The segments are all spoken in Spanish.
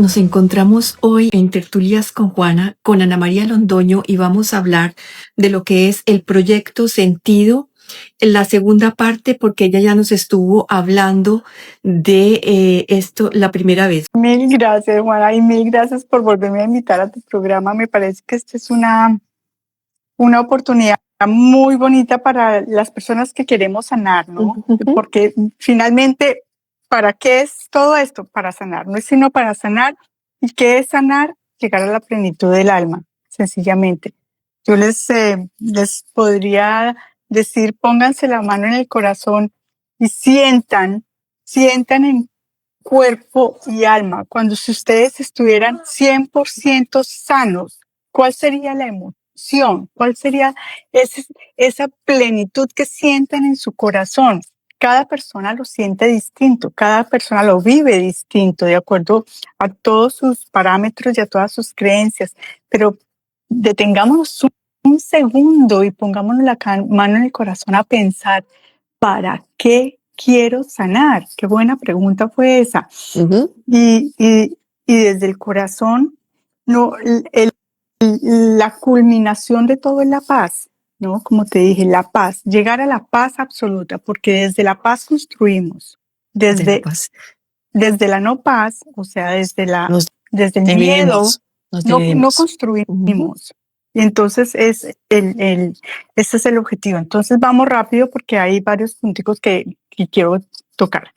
Nos encontramos hoy en Tertulias con Juana, con Ana María Londoño, y vamos a hablar de lo que es el proyecto Sentido, en la segunda parte, porque ella ya nos estuvo hablando de esto la primera vez. Mil gracias, Juana, y mil gracias por volverme a invitar a tu programa. Me parece que esta es una oportunidad muy bonita para las personas que queremos sanar, ¿no? Porque finalmente, ¿para qué es todo esto? Para sanar, no es sino para sanar. ¿Y qué es sanar? Llegar a la plenitud del alma, sencillamente. Yo les podría decir, pónganse la mano en el corazón y sientan en cuerpo y alma, cuando si ustedes estuvieran 100% sanos, ¿cuál sería la emoción? ¿Cuál sería esa plenitud que sienten en su corazón? Cada persona lo siente distinto, cada persona lo vive distinto, de acuerdo a todos sus parámetros y a todas sus creencias. Pero detengámonos un segundo y pongámonos la mano en el corazón a pensar, ¿para qué quiero sanar? Qué buena pregunta fue esa. Y desde el corazón, no, la culminación de todo es la paz, ¿no? Como te dije, la paz, llegar a la paz absoluta, porque desde la paz construimos, desde la no paz, o sea, desde el miedo, no construimos. Y entonces ese es el objetivo. Entonces vamos rápido porque hay varios punticos que quiero tocar.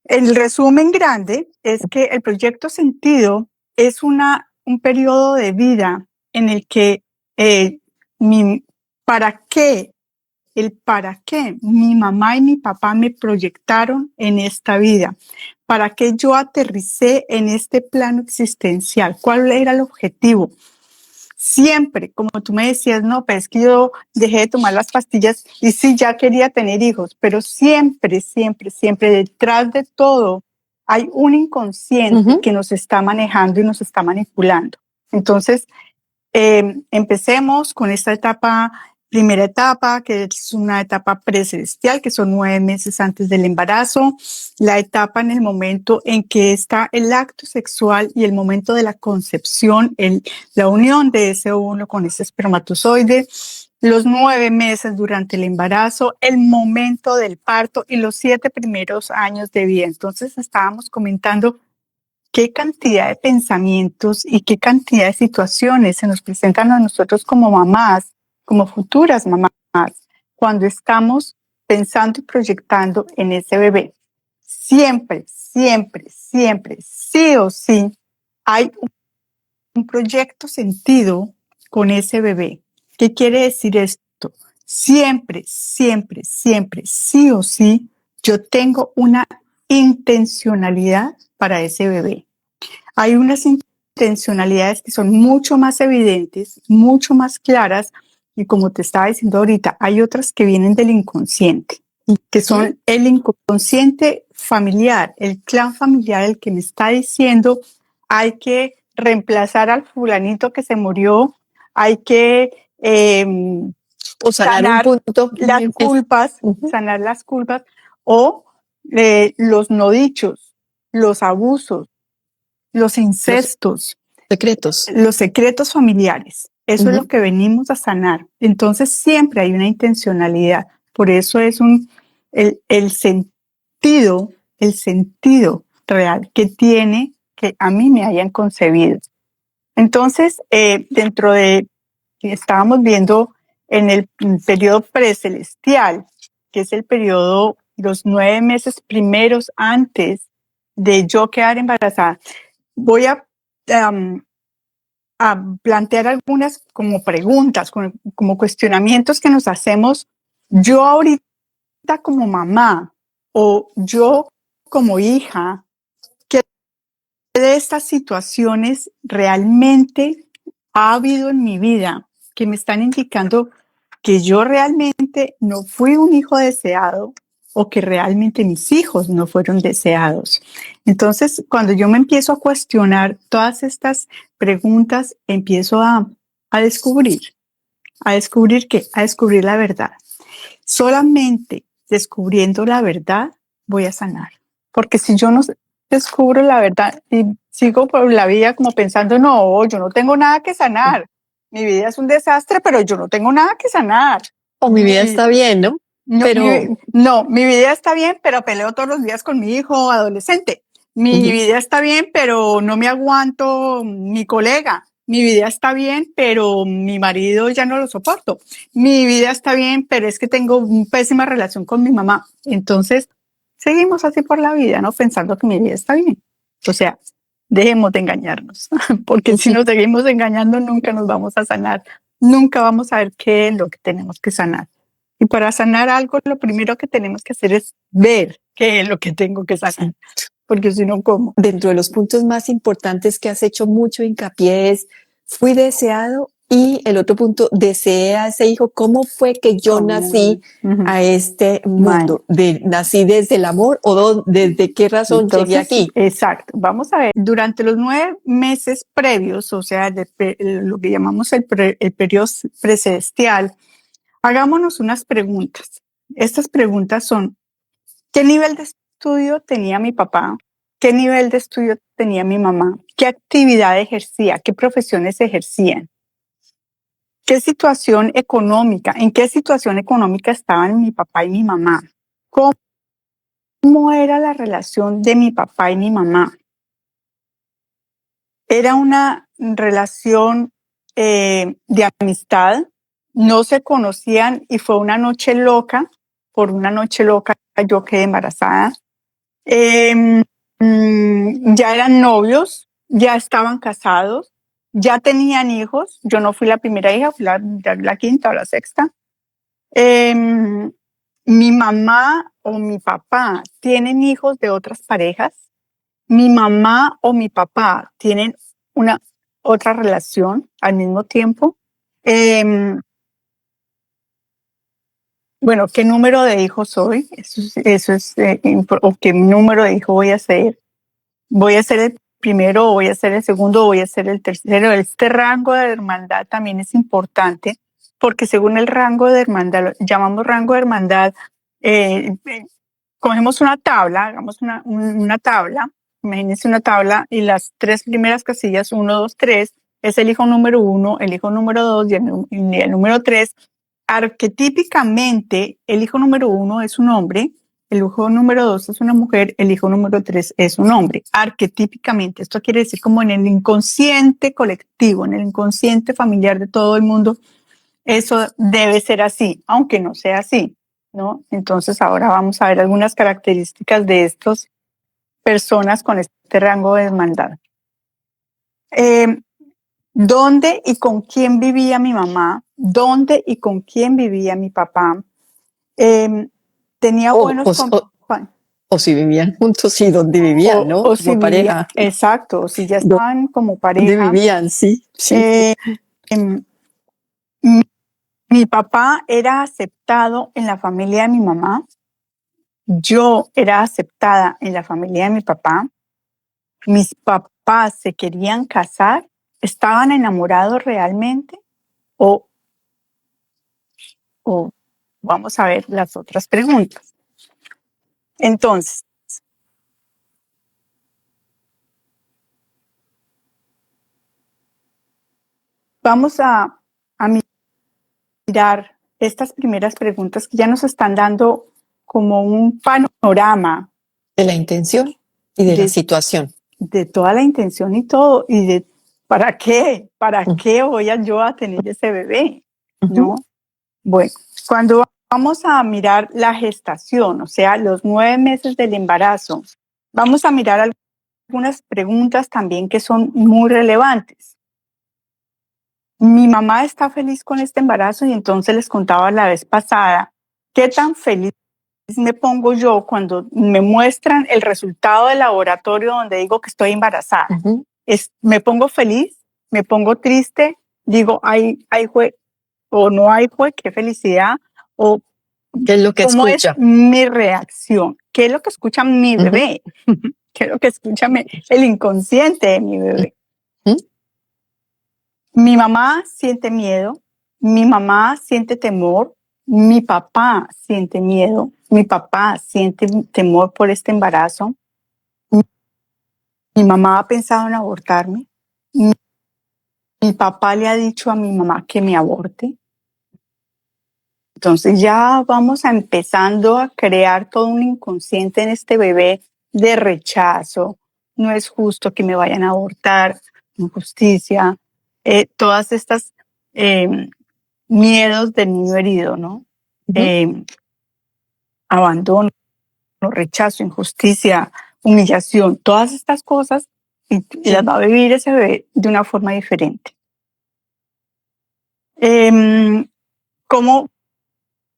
El resumen grande es que el proyecto Sentido es un periodo de vida en el que el para qué mi mamá y mi papá me proyectaron en esta vida, para qué yo aterricé en este plano existencial, cuál era el objetivo. Siempre, como tú me decías, no, pues es que yo dejé de tomar las pastillas y sí, ya quería tener hijos, pero siempre, siempre, siempre detrás de todo hay un inconsciente que nos está manejando y nos está manipulando. Entonces, empecemos con esta primera etapa, que es una etapa precelestial, que son 9 meses antes del embarazo, la etapa en el momento en que está el acto sexual y el momento de la concepción, la unión de ese óvulo con ese espermatozoide, los 9 meses durante el embarazo, el momento del parto y los 7 primeros años de vida. Entonces estábamos comentando qué cantidad de pensamientos y qué cantidad de situaciones se nos presentan a nosotros como mamás, como futuras mamás, cuando estamos pensando y proyectando en ese bebé. Siempre, siempre, siempre, sí o sí, hay un proyecto sentido con ese bebé. ¿Qué quiere decir esto? Siempre, siempre, siempre, sí o sí, yo tengo una intencionalidad para ese bebé. Hay unas intencionalidades que son mucho más evidentes, mucho más claras, y como te estaba diciendo ahorita, hay otras que vienen del inconsciente, que son el inconsciente familiar, el clan familiar, el que me está diciendo hay que reemplazar al fulanito que se murió, hay que O sanar las culpas, sanar las culpas, o los no dichos, los abusos, los incestos, los secretos familiares. Eso es lo que venimos a sanar. Entonces siempre hay una intencionalidad. Por eso es el sentido real que tiene que a mí me hayan concebido. Entonces, dentro de estábamos viendo en el periodo precelestial, que es el periodo, los 9 meses primeros antes de yo quedar embarazada, voy a plantear algunas como preguntas, como cuestionamientos que nos hacemos yo ahorita como mamá o yo como hija, ¿qué de estas situaciones realmente ha habido en mi vida que me están indicando que yo realmente no fui un hijo deseado o que realmente mis hijos no fueron deseados? Entonces, cuando yo me empiezo a cuestionar todas estas preguntas, empiezo a descubrir. ¿A descubrir qué? A descubrir la verdad. Solamente descubriendo la verdad voy a sanar. Porque si yo no descubro la verdad y sigo por la vida como pensando, no, yo no tengo nada que sanar. Mi vida es un desastre, pero yo no tengo nada que sanar. O mi vida está bien, ¿no? No, Pero mi vida está bien, pero peleo todos los días con mi hijo adolescente. Mi vida está bien, pero no me aguanto mi colega. Mi vida está bien, pero mi marido ya no lo soporto. Mi vida está bien, pero es que tengo una pésima relación con mi mamá. Entonces, seguimos así por la vida, ¿no? Pensando que mi vida está bien. O sea, dejemos de engañarnos, porque si nos seguimos engañando, nunca nos vamos a sanar. Nunca vamos a ver qué es lo que tenemos que sanar. Y para sanar algo, lo primero que tenemos que hacer es ver qué es lo que tengo que sanar. Porque si no, ¿cómo? Dentro de los puntos más importantes que has hecho mucho hincapié es, fui deseado, y el otro punto, deseé a ese hijo. ¿Cómo fue que yo nací a este mundo? ¿Nací desde el amor o desde qué razón llegué aquí? Exacto. Vamos a ver, durante los 9 meses previos, o sea, lo que llamamos el periodo precelestial, hagámonos unas preguntas. Estas preguntas son, ¿qué nivel de estudio tenía mi papá? ¿Qué nivel de estudio tenía mi mamá? ¿Qué actividad ejercía? ¿Qué profesiones ejercían? ¿Qué situación económica? ¿En qué situación económica estaban mi papá y mi mamá? ¿Cómo era la relación de mi papá y mi mamá? Era una relación de amistad, no se conocían y fue una noche loca. Por una noche loca yo quedé embarazada. Ya eran novios, ya estaban casados, ya tenían hijos. Yo no fui la primera hija, fui la quinta o la sexta. Mi mamá o mi papá tienen hijos de otras parejas. Mi mamá o mi papá tienen una otra relación al mismo tiempo. Bueno, ¿qué número de hijos soy? Eso es o qué número de hijo voy a ser. ¿Voy a ser el primero o voy a ser el segundo o voy a ser el tercero? Este rango de hermandad también es importante porque según el rango de hermandad, llamamos rango de hermandad, cogemos una tabla, hagamos una tabla, imagínense una tabla y las 3 primeras casillas, 1, 2, 3, es el hijo número 1, el hijo número 2 y el número 3. Arquetípicamente, el hijo número 1 es un hombre, el hijo número 2 es una mujer, el hijo número 3 es un hombre. Arquetípicamente, esto quiere decir como en el inconsciente colectivo, en el inconsciente familiar de todo el mundo, eso debe ser así, aunque no sea así, ¿no? Entonces ahora vamos a ver algunas características de estas personas con este rango de hermandad. ¿Dónde y con quién vivía mi mamá? ¿Dónde y con quién vivía mi papá? Tenía buenos o si vivían juntos y dónde vivían, ¿no? O si pareja. Exacto, o si ya estaban como pareja. ¿Dónde vivían? Sí, sí. Mi papá era aceptado en la familia de mi mamá. Yo era aceptada en la familia de mi papá. Mis papás se querían casar. ¿Estaban enamorados realmente? O vamos a ver las otras preguntas. Entonces, vamos a mirar estas primeras preguntas que ya nos están dando como un panorama de la intención y de la situación. De toda la intención y todo, y de ¿para qué? ¿Para qué voy yo a tener ese bebé? ¿No? Bueno, cuando vamos a mirar la gestación, o sea, los 9 meses del embarazo, vamos a mirar algunas preguntas también que son muy relevantes. Mi mamá está feliz con este embarazo y entonces les contaba la vez pasada, ¿qué tan feliz me pongo yo cuando me muestran el resultado del laboratorio donde digo que estoy embarazada? ¿Me pongo feliz? ¿Me pongo triste? Digo, ay, fue, o no hay fue, qué felicidad, o ¿qué es lo que cómo escucha? Es mi reacción, qué es lo que escucha mi bebé, qué es lo que escucha el inconsciente de mi bebé. Mi mamá siente miedo, mi mamá siente temor, mi papá siente miedo, mi papá siente temor por este embarazo. Mi mamá ha pensado en abortarme. Mi papá le ha dicho a mi mamá que me aborte. Entonces ya vamos empezando a crear todo un inconsciente en este bebé de rechazo. No es justo que me vayan a abortar, injusticia, todas estas miedos del niño herido, ¿no? Abandono, rechazo, injusticia, humillación, todas estas cosas y las va a vivir ese bebé de una forma diferente.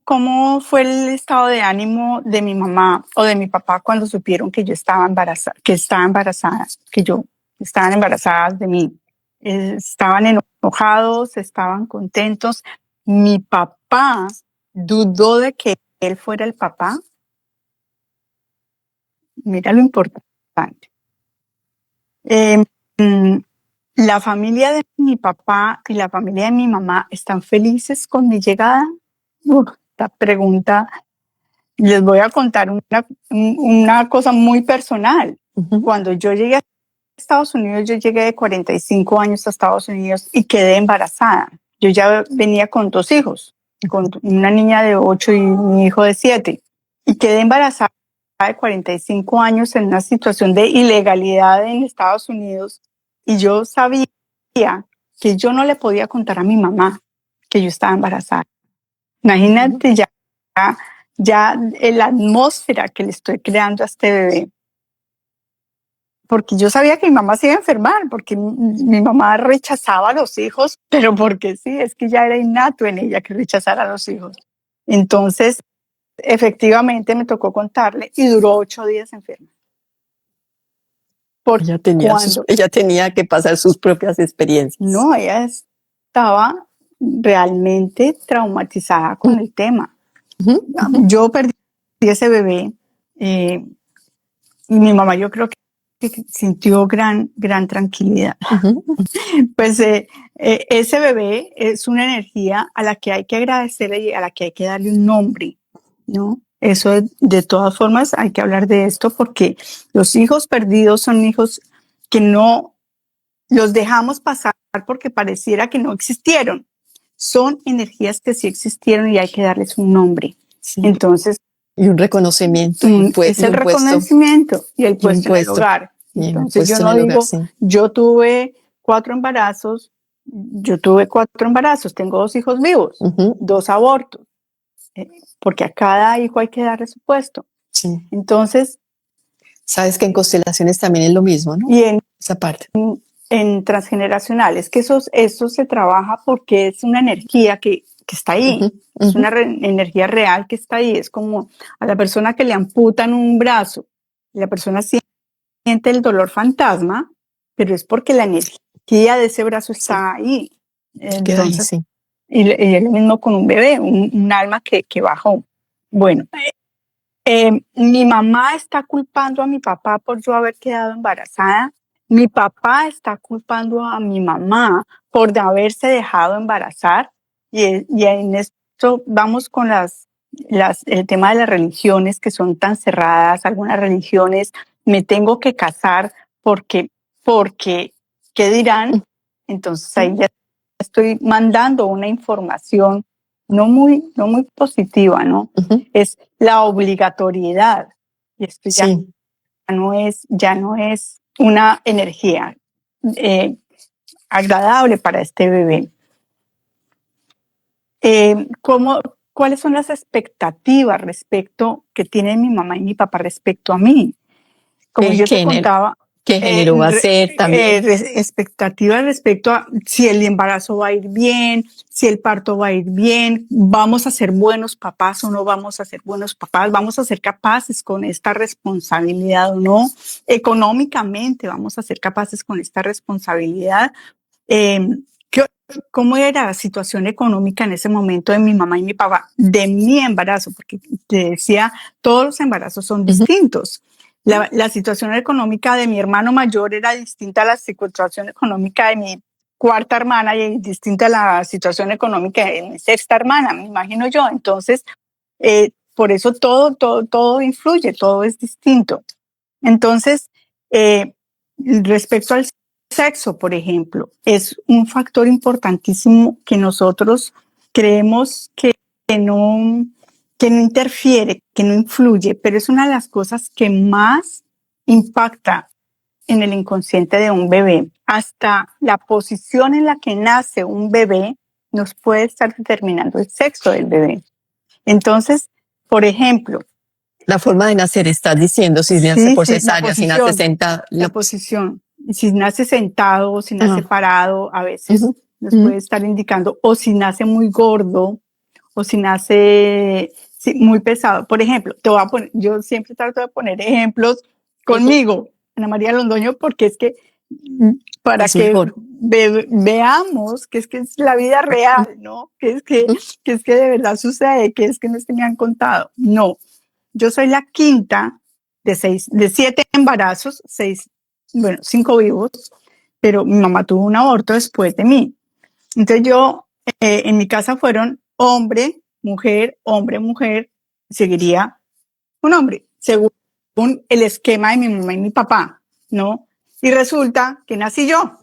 ¿Cómo fue el estado de ánimo de mi mamá o de mi papá cuando supieron que yo estaba embarazada, que yo estaban embarazadas de mí? Estaban enojados, estaban contentos. Mi papá dudó de que él fuera el papá. Mira lo importante. La familia de mi papá y la familia de mi mamá están felices con mi llegada. Esta pregunta, les voy a contar una cosa muy personal. Cuando yo llegué a Estados Unidos, yo llegué de 45 años a Estados Unidos y quedé embarazada. Yo ya venía con 2 hijos, con una niña de 8 y un hijo de 7. Y quedé embarazada de 45 años en una situación de ilegalidad en Estados Unidos. Y yo sabía que yo no le podía contar a mi mamá que yo estaba embarazada. Imagínate ya la atmósfera que le estoy creando a este bebé. Porque yo sabía que mi mamá se iba a enfermar, porque mi mamá rechazaba a los hijos, pero porque sí, es que ya era innato en ella que rechazara a los hijos. Entonces, efectivamente me tocó contarle y duró 8 días enferma. Ella tenía que pasar sus propias experiencias. No, ella estaba realmente traumatizada con el tema. Yo perdí ese bebé y mi mamá yo creo que sintió gran tranquilidad. Pues ese bebé es una energía a la que hay que agradecerle y a la que hay que darle un nombre, ¿no? Eso de todas formas hay que hablar de esto porque los hijos perdidos son hijos que no los dejamos pasar porque pareciera que no existieron. Son energías que sí existieron y hay que darles un nombre. Sí. Entonces, y un reconocimiento. Es el reconocimiento y el puesto en el hogar. Entonces yo no digo, yo tuve 4 embarazos, tengo 2 hijos vivos, 2 abortos, porque a cada hijo hay que darle su puesto. Sí. Entonces, sabes que en constelaciones también es lo mismo, ¿no? Y esa parte. En transgeneracionales, que eso se trabaja porque es una energía que está ahí, es una energía real que está ahí. Es como a la persona que le amputan un brazo, la persona siente el dolor fantasma, pero es porque la energía de ese brazo está ahí. Entonces, y es lo mismo con un bebé, un alma que bajó. Bueno, mi mamá está culpando a mi papá por yo haber quedado embarazada. Mi papá está culpando a mi mamá por haberse dejado embarazar. Y en esto vamos con el tema de las religiones que son tan cerradas. Algunas religiones, me tengo que casar porque ¿qué dirán? Entonces ahí ya estoy mandando una información no muy positiva, ¿no? Es la obligatoriedad. Y esto ya no es una energía agradable para este bebé. ¿Cuáles son las expectativas que tienen mi mamá y mi papá respecto a mí? Como yo te contaba, ¿qué género va a ser también? Expectativas respecto a si el embarazo va a ir bien, si el parto va a ir bien, vamos a ser buenos papás o no vamos a ser buenos papás, vamos a ser capaces con esta responsabilidad o no, económicamente vamos a ser capaces con esta responsabilidad. ¿Cómo era la situación económica en ese momento de mi mamá y mi papá, de mi embarazo? Porque te decía, todos los embarazos son distintos. La situación económica de mi hermano mayor era distinta a la situación económica de mi 4ª hermana y distinta a la situación económica de mi 6ª hermana, me imagino yo. Entonces, por eso todo influye, todo es distinto. Entonces, Respecto al sexo, por ejemplo, es un factor importantísimo que nosotros creemos que no, que no interfiere, que no influye, pero es una de las cosas que más impacta en el inconsciente de un bebé. Hasta la posición en la que nace un bebé nos puede estar determinando el sexo del bebé. Entonces, por ejemplo, la forma de nacer, estás diciendo, si nace por cesárea, si nace sentado. La posición, si nace sentado o si nace parado, a veces nos puede estar indicando, o si nace muy gordo, o si nace muy pesado. Por ejemplo, te voy a poner, yo siempre trato de poner ejemplos conmigo, Ana María Londoño, porque es que para es que veamos que es la vida real, ¿no? Que es que de verdad sucede, que es que no es que me han contado. No, yo soy la quinta de 7 embarazos, 5 vivos, pero mi mamá tuvo un aborto después de mí. Entonces yo, en mi casa fueron hombre, mujer, seguiría un hombre, según el esquema de mi mamá y mi papá, ¿no? Y resulta que nací yo.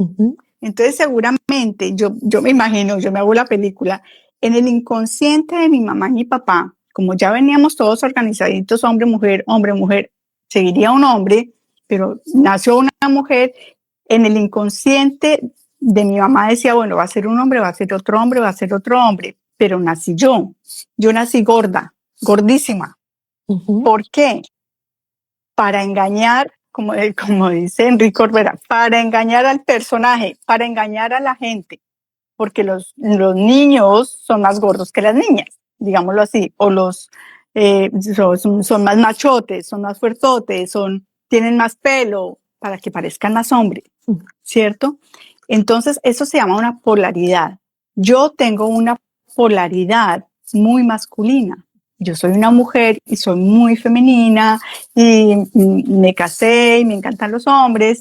Entonces seguramente, yo me imagino, yo me hago la película, en el inconsciente de mi mamá y mi papá, como ya veníamos todos organizaditos, hombre, mujer, seguiría un hombre, pero nació una mujer, en el inconsciente de mi mamá decía, bueno, va a ser un hombre, va a ser otro hombre, va a ser otro hombre, pero nací yo. Yo nací gorda, gordísima. ¿Por qué? Para engañar, como dice Enrique Orbera, para engañar al personaje, para engañar a la gente, porque los niños son más gordos que las niñas, digámoslo así, o son más machotes, son más fuertotes, tienen más pelo, para que parezcan más hombres, ¿cierto? Entonces, eso se llama una polaridad. Yo tengo una polaridad muy masculina. Yo soy una mujer y soy muy femenina y me casé y me encantan los hombres,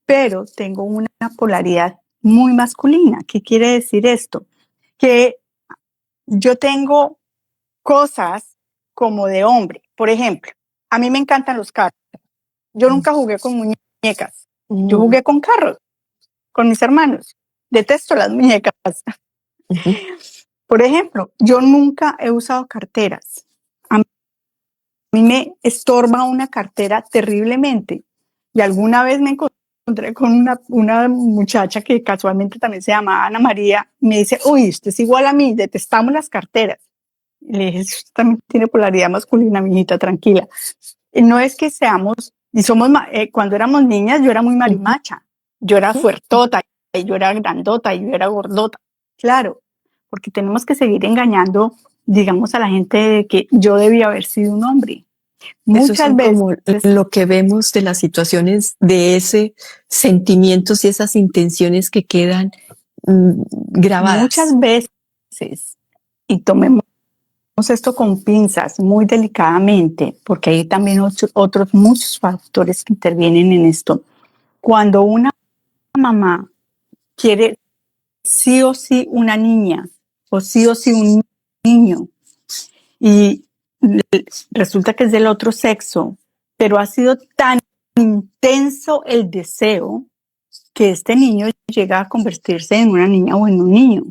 pero tengo una polaridad muy masculina. ¿Qué quiere decir esto? Que yo tengo cosas como de hombre. Por ejemplo, a mí me encantan los carros. Yo nunca jugué con muñecas. Yo jugué con carros, con mis hermanos. Detesto las muñecas. Por ejemplo, yo nunca he usado carteras. A mí me estorba una cartera terriblemente. Y alguna vez me encontré con una muchacha que casualmente también se llama Ana María. Y me dice, uy, usted es igual a mí, detestamos las carteras. Y le dije, usted también tiene polaridad masculina, mijita, tranquila. Y no es que seamos, y somos, cuando éramos niñas, yo era muy marimacha. Yo era fuertota, y yo era grandota, y yo era gordota. Claro, porque tenemos que seguir engañando, digamos, a la gente de que yo debía haber sido un hombre. Muchas veces como lo que vemos de las situaciones, de ese sentimientos y esas intenciones que quedan grabadas. Muchas veces, y tomemos esto con pinzas, muy delicadamente, porque hay también otros muchos factores que intervienen en esto. Cuando una mamá quiere sí o sí una niña o sí un niño y resulta que es del otro sexo, pero ha sido tan intenso el deseo que este niño llega a convertirse en una niña o en un niño,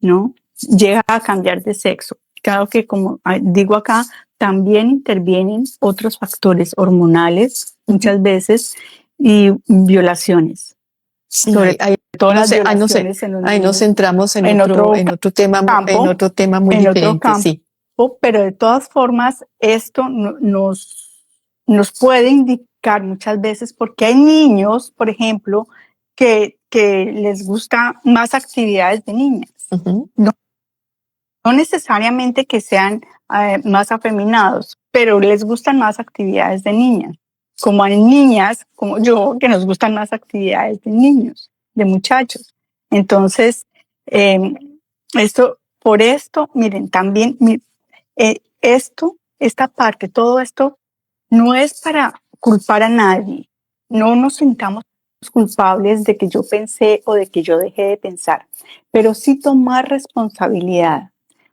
¿no? Llega a cambiar de sexo. Claro que, como digo acá, también intervienen otros factores hormonales muchas veces y violaciones. Sí, sobre todo las violaciones nos centramos en otro tema muy diferente, sí. Pero de todas formas, esto nos puede indicar muchas veces, porque hay niños, por ejemplo, que les gusta más actividades de niñas. No necesariamente que sean más afeminados, pero les gustan más actividades de niñas. Como hay niñas, como yo, que nos gustan más actividades de niños, de muchachos. Entonces, por esto, miren, también esta parte, todo esto no es para culpar a nadie. No nos sintamos culpables de que yo pensé o de que yo dejé de pensar, pero sí tomar responsabilidad,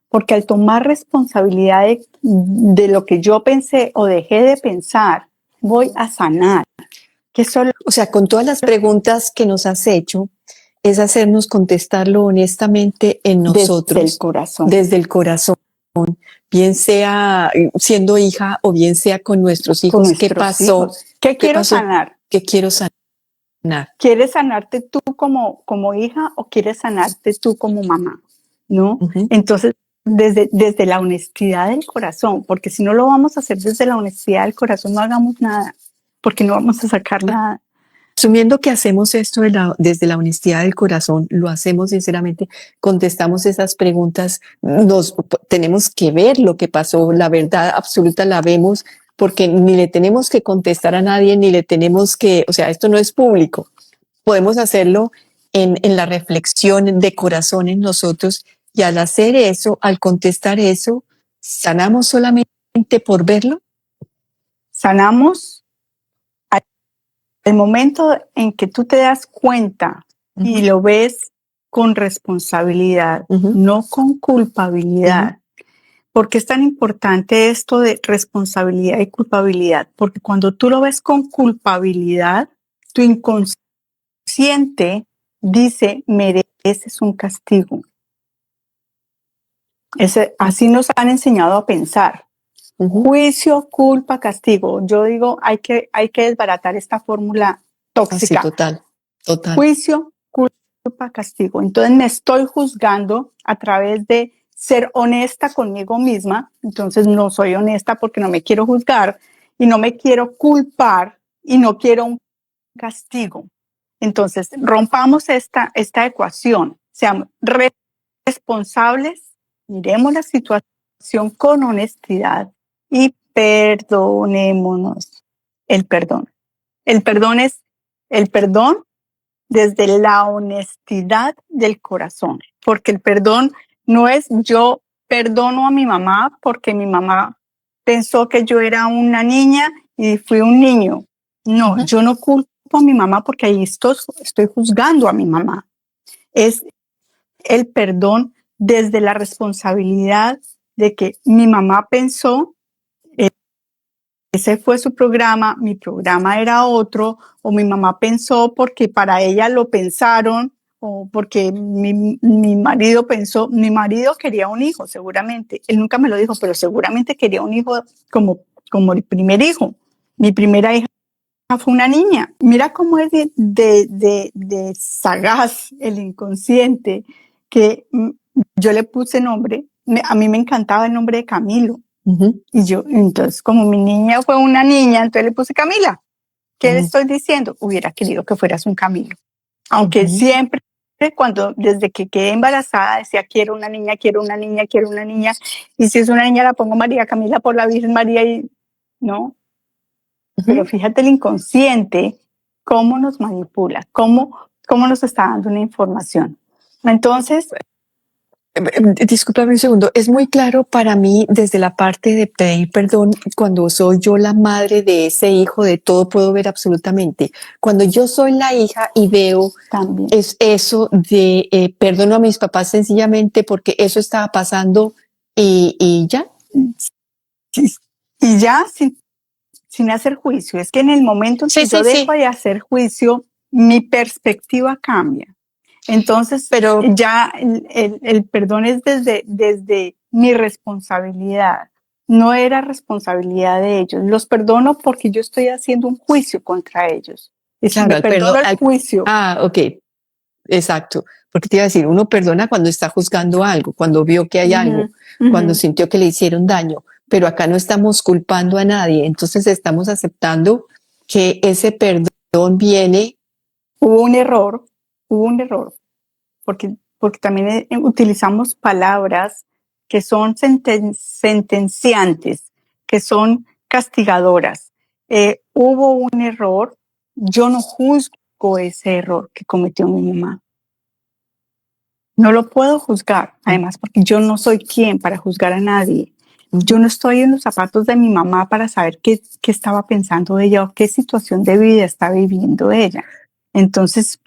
porque al tomar responsabilidad de lo que yo pensé o dejé de pensar, voy a sanar. que solo, O sea, con todas las preguntas que nos has hecho, es hacernos contestarlo honestamente en nosotros, desde el corazón, bien sea siendo hija o bien sea con nuestros hijos. con ¿Qué nuestros pasó? hijos. ¿Qué quiero pasó? sanar? ¿Qué quiero sanar? ¿Quieres sanarte tú como hija o quieres sanarte tú como mamá? ¿No? Ujú. Entonces, desde la honestidad del corazón, porque si no lo vamos a hacer desde la honestidad del corazón, no hagamos nada, porque no vamos a sacar nada. Asumiendo que hacemos esto desde la honestidad del corazón, lo hacemos sinceramente, contestamos esas preguntas, tenemos que ver lo que pasó, la verdad absoluta la vemos, porque ni le tenemos que contestar a nadie, ni le tenemos que, o sea, esto no es público. Podemos hacerlo en la reflexión de corazón en nosotros, y al hacer eso, al contestar eso, ¿sanamos solamente por verlo? Sanamos el momento en que tú te das cuenta y lo ves con responsabilidad, no con culpabilidad. ¿Por qué es tan importante esto de responsabilidad y culpabilidad? Porque cuando tú lo ves con culpabilidad, tu inconsciente dice, mereces un castigo. Así nos han enseñado a pensar. Juicio, culpa, castigo. Yo digo, hay que desbaratar esta fórmula tóxica. Sí, total. Juicio, culpa, castigo. Entonces me estoy juzgando a través de ser honesta conmigo misma. Entonces no soy honesta porque no me quiero juzgar y no me quiero culpar y no quiero un castigo. Entonces rompamos esta ecuación. Seamos responsables, miremos la situación con honestidad y perdonémonos. El perdón. El perdón es el perdón desde la honestidad del corazón, porque el perdón no es yo perdono a mi mamá porque mi mamá pensó que yo era una niña y fui un niño. No, yo no culpo a mi mamá porque ahí estoy juzgando a mi mamá. Es el perdón desde la responsabilidad de que mi mamá pensó, ese fue su programa, mi programa era otro, o mi mamá pensó porque para ella lo pensaron, o porque mi marido pensó, mi marido quería un hijo, seguramente. Él nunca me lo dijo, pero seguramente quería un hijo como el primer hijo. Mi primera hija fue una niña. Mira cómo es de sagaz el inconsciente, que yo le puse nombre, a mí me encantaba el nombre de Camilo. Y yo, entonces, como mi niña fue una niña, entonces le puse Camila. ¿Qué le estoy diciendo? Hubiera querido que fueras un Camilo. Aunque siempre, desde que quedé embarazada, decía, quiero una niña, quiero una niña, quiero una niña. Y si es una niña, la pongo María Camila por la Virgen María y no. Pero fíjate el inconsciente, cómo nos manipula, cómo nos está dando una información. Entonces, discúlpame un segundo, es muy claro para mí desde la parte de pedir perdón, cuando soy yo la madre de ese hijo, de todo puedo ver absolutamente. Cuando yo soy la hija y veo también es eso de perdono a mis papás sencillamente porque eso estaba pasando y ya. Y ya sin hacer juicio. Es que en el momento en que yo dejo de hacer juicio, mi perspectiva cambia. Entonces, pero ya el perdón es desde mi responsabilidad. No era responsabilidad de ellos. Los perdono porque yo estoy haciendo un juicio contra ellos. Claro, perdono el juicio. Ok, exacto. Porque te iba a decir, uno perdona cuando está juzgando algo, cuando vio que hay algo, cuando sintió que le hicieron daño. Pero acá no estamos culpando a nadie, entonces estamos aceptando que ese perdón viene. Hubo un error, porque también utilizamos palabras que son sentenciantes, que son castigadoras. Hubo un error, yo no juzgo ese error que cometió mi mamá. No lo puedo juzgar, además, porque yo no soy quien para juzgar a nadie. Yo no estoy en los zapatos de mi mamá para saber qué estaba pensando ella o qué situación de vida está viviendo ella. Entonces,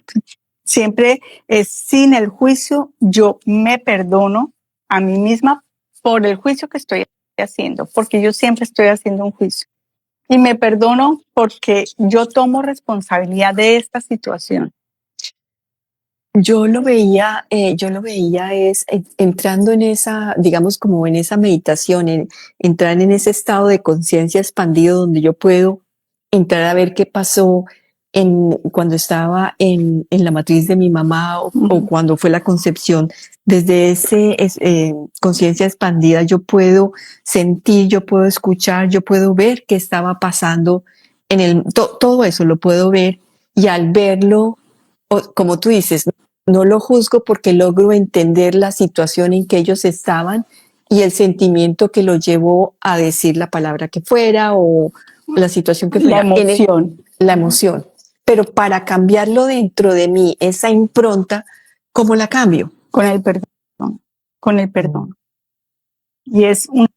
siempre es sin el juicio, yo me perdono a mí misma por el juicio que estoy haciendo, porque yo siempre estoy haciendo un juicio. y me perdono porque yo tomo responsabilidad de esta situación. Yo lo veía entrando en esa, digamos, como en esa meditación, entrar en ese estado de conciencia expandido donde yo puedo entrar a ver qué pasó cuando estaba en la matriz de mi mamá o cuando fue la concepción. Desde conciencia expandida yo puedo sentir, yo puedo escuchar, yo puedo ver qué estaba pasando todo eso lo puedo ver, y al verlo, como tú dices, no lo juzgo porque logro entender la situación en que ellos estaban y el sentimiento que los llevó a decir la palabra que fuera o la situación que fuera. La emoción. Pero para cambiarlo dentro de mí, esa impronta, ¿cómo la cambio? Con el perdón. Con el perdón. Y es un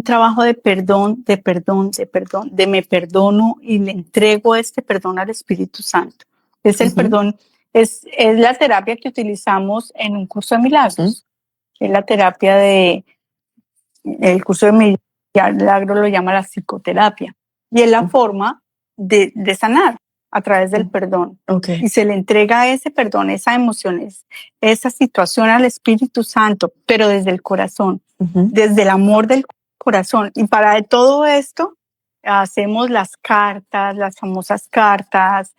trabajo de perdón, de me perdono y le entrego este perdón al Espíritu Santo. Es el perdón. Es la terapia que utilizamos en un curso de milagros. Es la terapia el curso de milagros lo llama la psicoterapia. Y es la forma de sanar a través del perdón. Y se le entrega ese perdón, esa emoción, esa situación al Espíritu Santo, pero desde el corazón, desde el amor del corazón. Y para todo esto hacemos las famosas cartas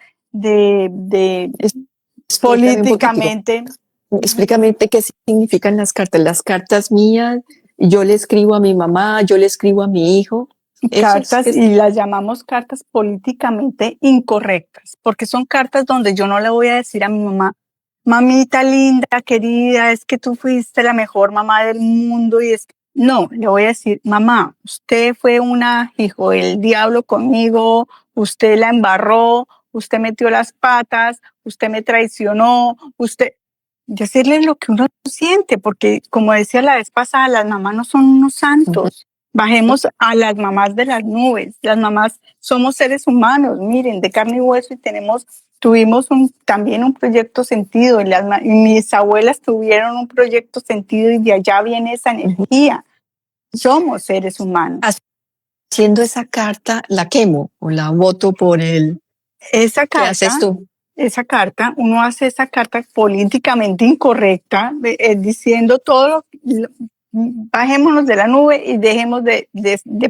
políticamente. Explícame qué significan las cartas. Las cartas mías, yo le escribo a mi mamá, yo le escribo a mi hijo. Cartas, y las llamamos cartas políticamente incorrectas, porque son cartas donde yo no le voy a decir a mi mamá, mamita linda, querida, es que tú fuiste la mejor mamá del mundo, no, le voy a decir, mamá, usted fue hijo del diablo conmigo, usted la embarró, usted metió las patas, usted me traicionó, decirle lo que uno siente, porque como decía la vez pasada, las mamás no son unos santos. Bajemos a las mamás de las nubes. Las mamás somos seres humanos, miren, de carne y hueso, y tuvimos también un proyecto sentido, y mis abuelas tuvieron un proyecto sentido, y de allá viene esa energía. Somos seres humanos. Haciendo esa carta, ¿la quemo o la voto por el? Esa carta, ¿qué haces tú? Esa carta, uno hace esa carta políticamente incorrecta, diciendo todo bajémonos de la nube y dejemos de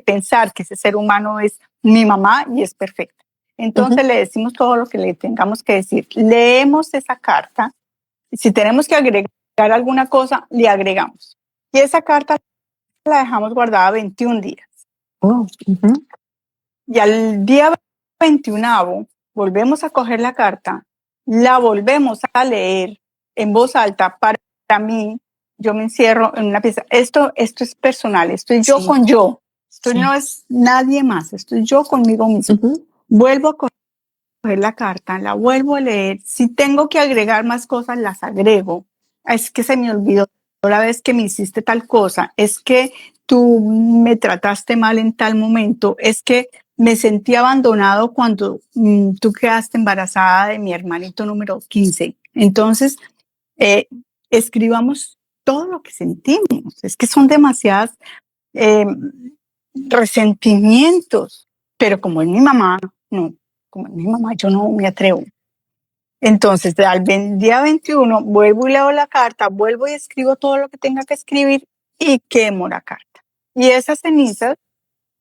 pensar que ese ser humano es mi mamá y es perfecta. Entonces le decimos todo lo que le tengamos que decir. Leemos esa carta. Si tenemos que agregar alguna cosa, le agregamos. Y esa carta la dejamos guardada 21 días. Y al día 21 volvemos a coger la carta, la volvemos a leer en voz alta. Para mí, yo me encierro en una pieza. Esto es personal, estoy yo con yo. Esto no es nadie más, estoy yo conmigo mismo. Vuelvo a coger la carta, la vuelvo a leer. Si tengo que agregar más cosas, las agrego. Es que se me olvidó la vez que me hiciste tal cosa, es que tú me trataste mal en tal momento, es que me sentí abandonado cuando tú quedaste embarazada de mi hermanito número 15. Entonces, escribamos todo lo que sentimos. Es que son demasiados resentimientos, pero como es mi mamá, no, como es mi mamá, yo no me atrevo. Entonces, al día 21, vuelvo y leo la carta, vuelvo y escribo todo lo que tenga que escribir y quemo la carta. Y esas cenizas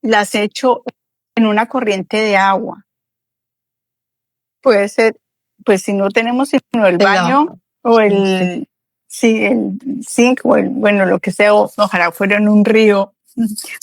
las echo en una corriente de agua. Puede ser, pues si no tenemos sino el baño o el zinc o bueno, lo que sea, ojalá fuera en un río,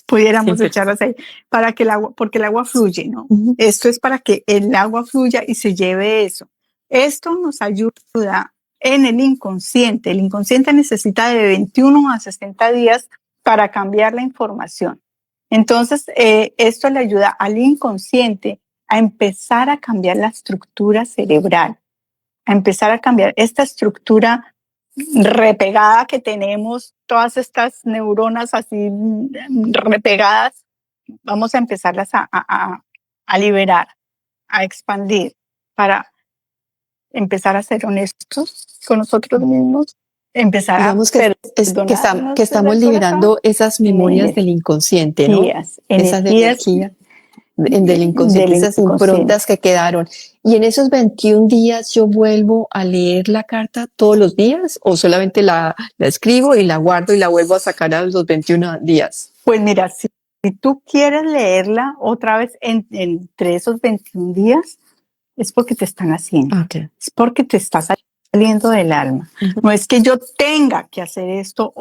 pudiéramos echarlas ahí para que porque el agua fluye, ¿no? Esto es para que el agua fluya y se lleve eso. Esto nos ayuda en el inconsciente. El inconsciente necesita de 21 a 60 días para cambiar la información. Entonces, esto le ayuda al inconsciente a empezar a cambiar la estructura cerebral, a empezar a cambiar esta estructura repegada que tenemos, todas estas neuronas así repegadas, vamos a empezarlas a liberar, a expandir, para empezar a ser honestos con nosotros mismos, empezar digamos a que estamos liberando esas memorias del inconsciente, ¿no? Esas energías del inconsciente, esas improntas que quedaron. ¿Y en esos 21 días yo vuelvo a leer la carta todos los días o solamente la escribo y la guardo y la vuelvo a sacar a los 21 días? Pues mira, si tú quieres leerla otra vez entre esos 21 días, es porque te están haciendo. Okay. Es porque te está saliendo del alma. Uh-huh. No es que yo tenga que hacer esto,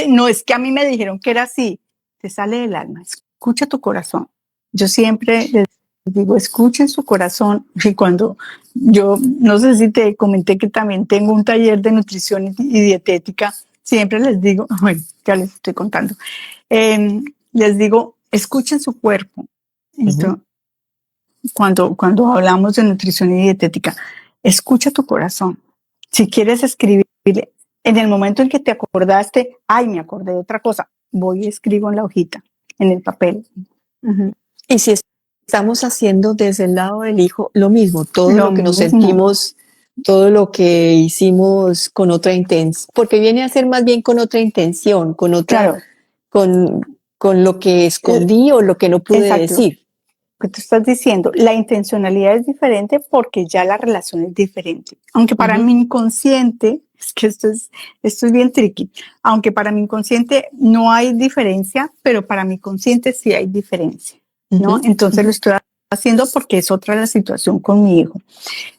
no es que a mí me dijeron que era así. Te sale del alma. Escucha tu corazón. Yo siempre les digo, escuchen su corazón. Y cuando yo, no sé si te comenté que también tengo un taller de nutrición y dietética, siempre les digo, bueno, ya les estoy contando, les digo, escuchen su cuerpo. Entonces, cuando hablamos de nutrición y dietética, escucha tu corazón. Si quieres escribirle, en el momento en que te acordaste, ay, me acordé de otra cosa, voy y escribo en la hojita, en el papel. Uh-huh. Y si estamos haciendo desde el lado del hijo lo mismo, todo lo que nos sentimos, todo lo que hicimos con otra intención, porque viene a ser más bien con otra intención, con otra, claro, con lo que escondí o lo que no pude decir. Que tú estás diciendo, la intencionalidad es diferente porque ya la relación es diferente. Aunque para mi inconsciente, es que esto es bien tricky, aunque para mi inconsciente no hay diferencia, pero para mi consciente sí hay diferencia, ¿no? Entonces lo estoy haciendo porque es otra la situación con mi hijo.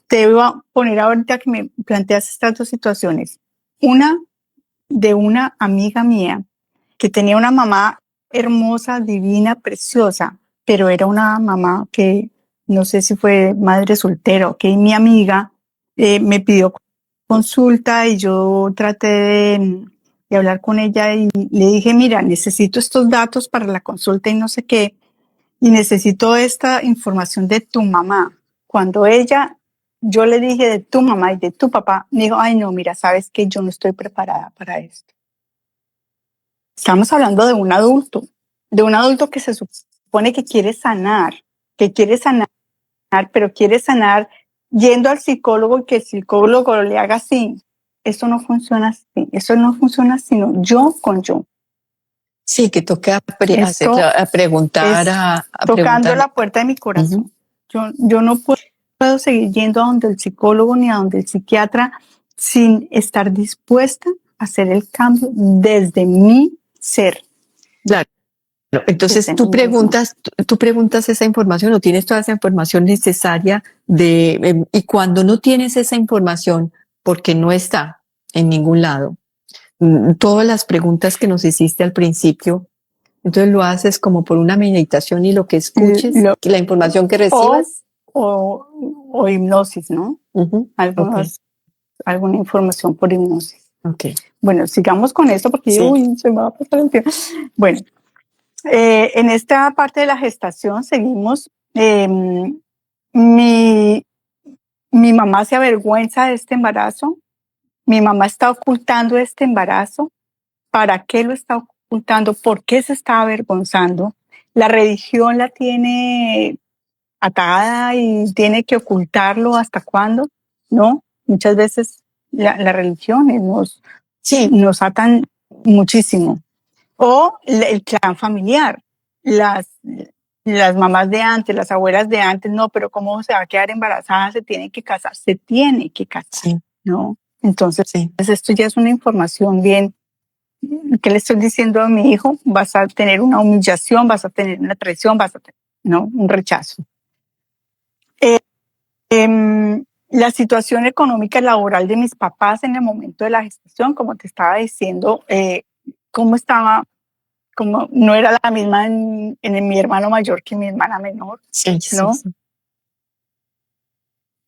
Te voy a poner ahorita que me planteas estas dos situaciones. Una de una amiga mía que tenía una mamá hermosa, divina, preciosa, pero era una mamá que no sé si fue madre soltera o que mi amiga me pidió consulta y yo traté de hablar con ella y le dije, mira, necesito estos datos para la consulta y no sé qué, y necesito esta información de tu mamá. Cuando yo le dije de tu mamá y de tu papá, me dijo, ay no, mira, sabes que yo no estoy preparada para esto. Estamos hablando de un adulto que se supone que quiere sanar, pero quiere sanar yendo al psicólogo y que el psicólogo le haga así. Eso no funciona así. Eso no funciona sino yo con yo. Sí, que toca preguntar. Tocando la puerta de mi corazón. Yo no puedo seguir yendo a donde el psicólogo ni a donde el psiquiatra sin estar dispuesta a hacer el cambio desde mi ser. Claro. Entonces tú preguntas esa información o tienes toda esa información necesaria y cuando no tienes esa información porque no está en ningún lado, todas las preguntas que nos hiciste al principio, entonces lo haces como por una meditación y lo que escuches, la información que recibas. O hipnosis, ¿no? Alguna información por hipnosis. Okay. Bueno, sigamos con esto porque se me va a pasar el tiempo. Bueno, en esta parte de la gestación seguimos. Mi mamá se avergüenza de este embarazo. Mi mamá está ocultando este embarazo. ¿Para qué lo está ocultando? ¿Por qué se está avergonzando? La religión la tiene atada y tiene que ocultarlo. ¿Hasta cuándo? No, muchas veces la religión nos atan muchísimo. O el clan familiar, las mamás de antes, las abuelas de antes, no, pero ¿cómo se va a quedar embarazada? Se tiene que casar, ¿no? Entonces, esto ya es una información bien, ¿qué le estoy diciendo a mi hijo? Vas a tener una humillación, vas a tener una traición, ¿no? Un rechazo. La situación económica y laboral de mis papás en el momento de la gestación, como te estaba diciendo, cómo estaba, como no era la misma en mi hermano mayor que mi hermana menor, ¿no? Sí.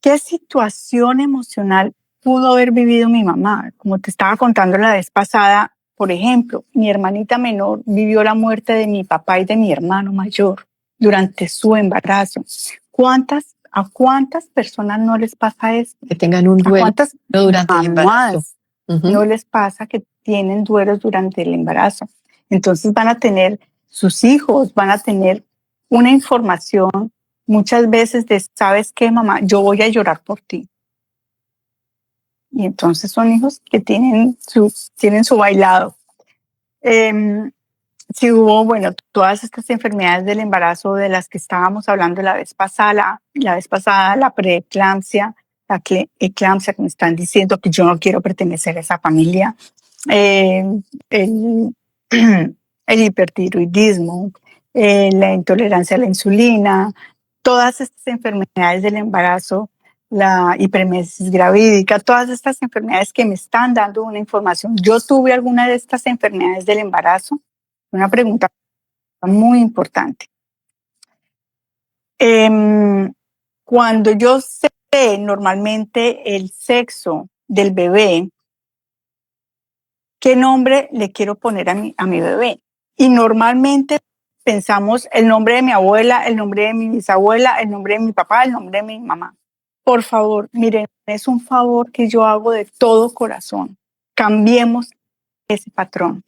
¿Qué situación emocional pudo haber vivido mi mamá? Como te estaba contando la vez pasada, por ejemplo, mi hermanita menor vivió la muerte de mi papá y de mi hermano mayor durante su embarazo. ¿A cuántas personas no les pasa esto? Que tengan un duelo durante el embarazo. No les pasa que tienen duelos durante el embarazo. Entonces van a tener sus hijos, van a tener una información muchas veces de, ¿sabes qué, mamá? Yo voy a llorar por ti. Y entonces son hijos que tienen su bailado. sí hubo, bueno, todas estas enfermedades del embarazo de las que estábamos hablando la vez pasada, la preeclampsia, eclampsia, que me están diciendo que yo no quiero pertenecer a esa familia, eh, el, el hipertiroidismo, la intolerancia a la insulina, todas estas enfermedades del embarazo, la hiperemesis gravídica, todas estas enfermedades que me están dando una información. ¿Yo tuve alguna de estas enfermedades del embarazo? Una pregunta muy importante. Cuando yo sé normalmente el sexo del bebé, ¿qué nombre le quiero poner a mi bebé? Y normalmente pensamos el nombre de mi abuela, el nombre de mi bisabuela, el nombre de mi papá, el nombre de mi mamá. Por favor, miren, es un favor que yo hago de todo corazón. Cambiemos ese patrón.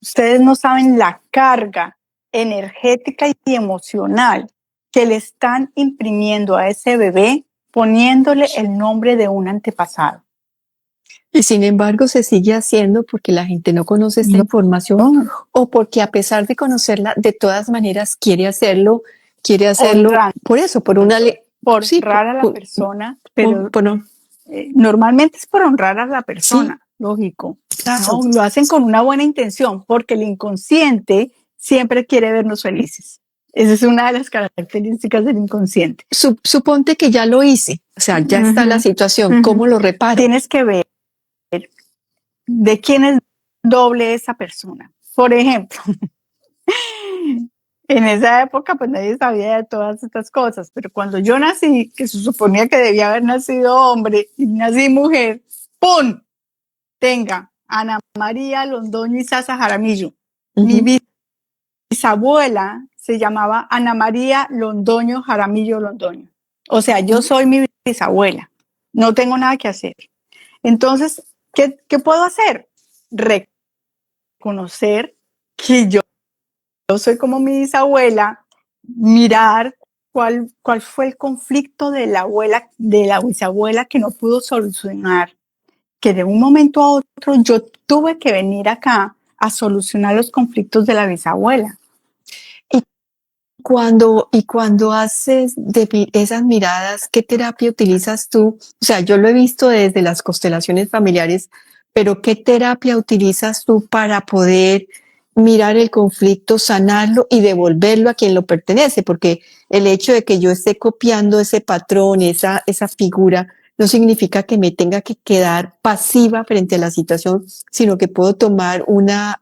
Ustedes no saben la carga energética y emocional que le están imprimiendo a ese bebé poniéndole el nombre de un antepasado. Y sin embargo se sigue haciendo porque la gente no conoce esta información o porque a pesar de conocerla, de todas maneras quiere hacerlo Honrando. por eso, por una ley. Por Sí, honrar a la persona, pero no. normalmente es por honrar a la persona, lógico. Claro. ¿No? Lo hacen con una buena intención, porque el inconsciente siempre quiere vernos felices. Esa es una de las características del inconsciente. Suponte que ya lo hice, o sea, ya está la situación, ¿cómo lo reparo? Tienes que ver de quién es doble esa persona. Por ejemplo, en esa época pues nadie sabía de todas estas cosas, pero cuando yo nací, que se suponía que debía haber nacido hombre y nací mujer, ¡pum! Tenga Ana María Londoño y Sasa Jaramillo. Mi bisabuela se llamaba Ana María Londoño Jaramillo Londoño. O sea, yo soy mi bisabuela. No tengo nada que hacer. Entonces, ¿qué puedo hacer? Reconocer que yo soy como mi bisabuela, mirar cuál fue el conflicto de la bisabuela que no pudo solucionar, que de un momento a otro yo tuve que venir acá a solucionar los conflictos de la bisabuela. Y cuando haces esas miradas, ¿qué terapia utilizas tú? O sea, yo lo he visto desde las constelaciones familiares, pero ¿qué terapia utilizas tú para poder mirar el conflicto, sanarlo y devolverlo a quien lo pertenece? Porque el hecho de que yo esté copiando ese patrón, esa figura, no significa que me tenga que quedar pasiva frente a la situación, sino que puedo tomar una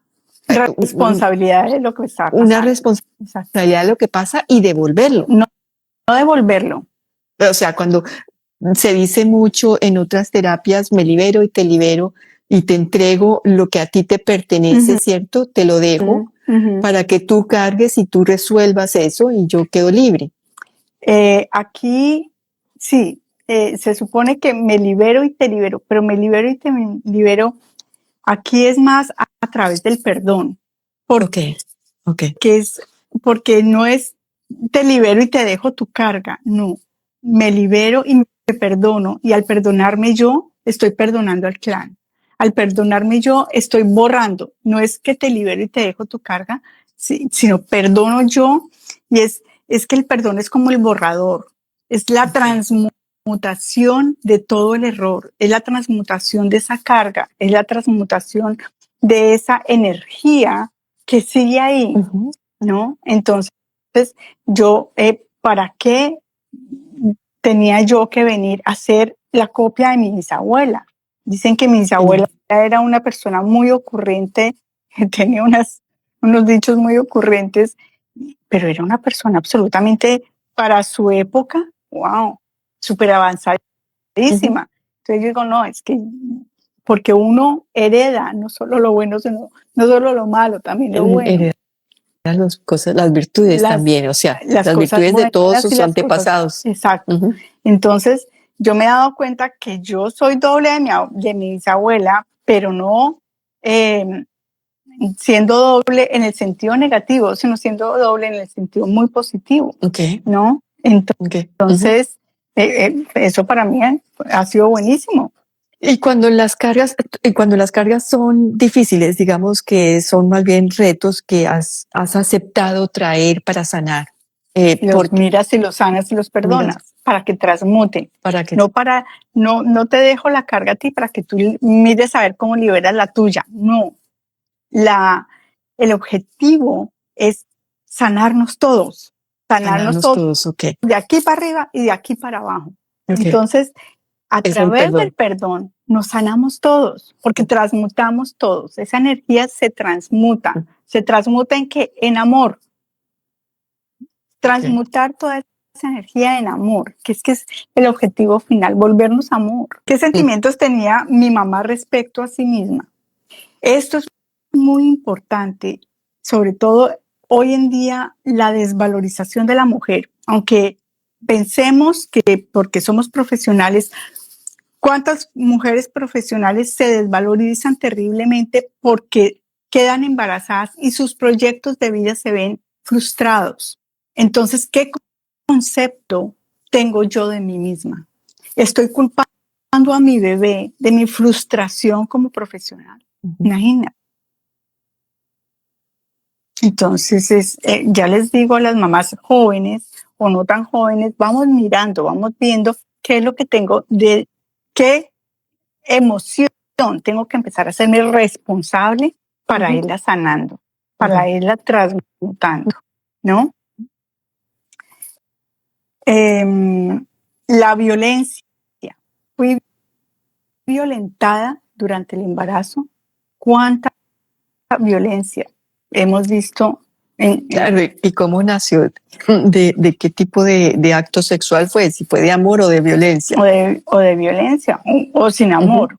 responsabilidad de lo que está pasando. Una responsabilidad de lo que pasa y devolverlo. No devolverlo. O sea, cuando se dice mucho en otras terapias, me libero y te entrego lo que a ti te pertenece, ¿cierto? Te lo dejo para que tú cargues y tú resuelvas eso y yo quedo libre. Aquí, sí, se supone que me libero y te libero, pero me libero y te libero. Aquí es más a través del perdón. Okay. Porque no es te libero y te dejo tu carga. No, me libero y me perdono. Y al perdonarme yo, estoy perdonando al clan. Al perdonarme yo, estoy borrando. No es que te libero y te dejo tu carga, sino perdono yo. Y es que el perdón es como el borrador. Es la transmutación de todo el error. Es la transmutación de esa carga. Es la transmutación de esa energía que sigue ahí, ¿no? Entonces, yo, ¿para qué tenía yo que venir a hacer la copia de mi bisabuela? Dicen que mi bisabuela era una persona muy ocurrente, tenía unos dichos muy ocurrentes, pero era una persona absolutamente, para su época, wow, súper avanzadísima. Entonces yo digo, no, es que porque uno hereda no solo lo bueno, sino no solo lo malo, también lo bueno. Las virtudes también, o sea, las virtudes de todos sus antepasados. Exacto. Entonces, yo me he dado cuenta que yo soy doble de mi bisabuela, pero no siendo doble en el sentido negativo, sino siendo doble en el sentido muy positivo, ¿no? Entonces, eso para mí ha sido buenísimo. Y cuando las cargas son difíciles, digamos que son más bien retos que has aceptado traer para sanar, Los miras y los sanas y los perdonas para que transmuten. para que No te dejo la carga a ti para que tú mires a ver cómo liberas la tuya. No. El objetivo es sanarnos todos. Sanarnos todos, okay. de aquí para arriba y de aquí para abajo. Okay. Entonces, a través del perdón nos sanamos todos, porque transmutamos todos. Esa energía se transmuta. ¿Se transmuta en qué? En amor. Transmutar toda esa energía en amor, que es el objetivo final, volvernos amor. ¿Qué sentimientos tenía mi mamá respecto a sí misma? Esto es muy importante, sobre todo hoy en día, la desvalorización de la mujer. Aunque pensemos que porque somos profesionales, ¿cuántas mujeres profesionales se desvalorizan terriblemente porque quedan embarazadas y sus proyectos de vida se ven frustrados? Entonces, ¿qué concepto tengo yo de mí misma? Estoy culpando a mi bebé de mi frustración como profesional. Imagina. Entonces, ya les digo a las mamás jóvenes o no tan jóvenes, vamos mirando, vamos viendo qué es lo que tengo, de qué emoción tengo que empezar a hacerme responsable para irla sanando, para irla transmutando, ¿no? La violencia. Fui violentada durante el embarazo. ¿Cuánta violencia hemos visto? Claro, ¿y cómo nació? ¿De qué tipo de acto sexual fue? ¿Si fue de amor o de violencia? O de violencia, o sin amor.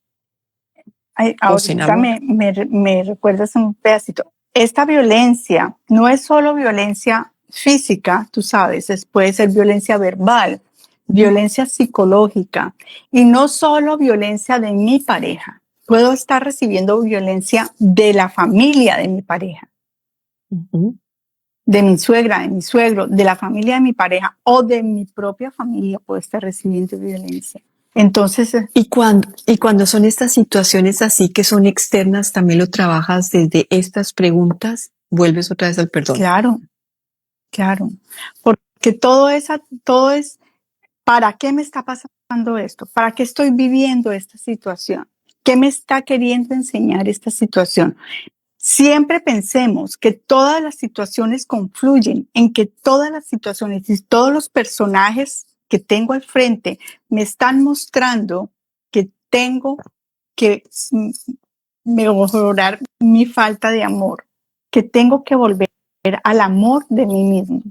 Ahorita me recuerdas un pedacito. Esta violencia no es solo violencia física, tú sabes, puede ser violencia verbal, violencia psicológica, y no solo violencia de mi pareja. Puedo estar recibiendo violencia de la familia de mi pareja, de mi suegra, de mi suegro, de la familia de mi pareja o de mi propia familia. Puedo estar recibiendo violencia. Entonces, ¿Y cuando son estas situaciones así que son externas, también lo trabajas desde estas preguntas? ¿Vuelves otra vez al perdón? Claro. Porque todo es, ¿para qué me está pasando esto? ¿Para qué estoy viviendo esta situación? ¿Qué me está queriendo enseñar esta situación? Siempre pensemos que todas las situaciones confluyen, en que todas las situaciones y todos los personajes que tengo al frente me están mostrando que tengo que mejorar mi falta de amor, que tengo que volver al amor de mí mismo.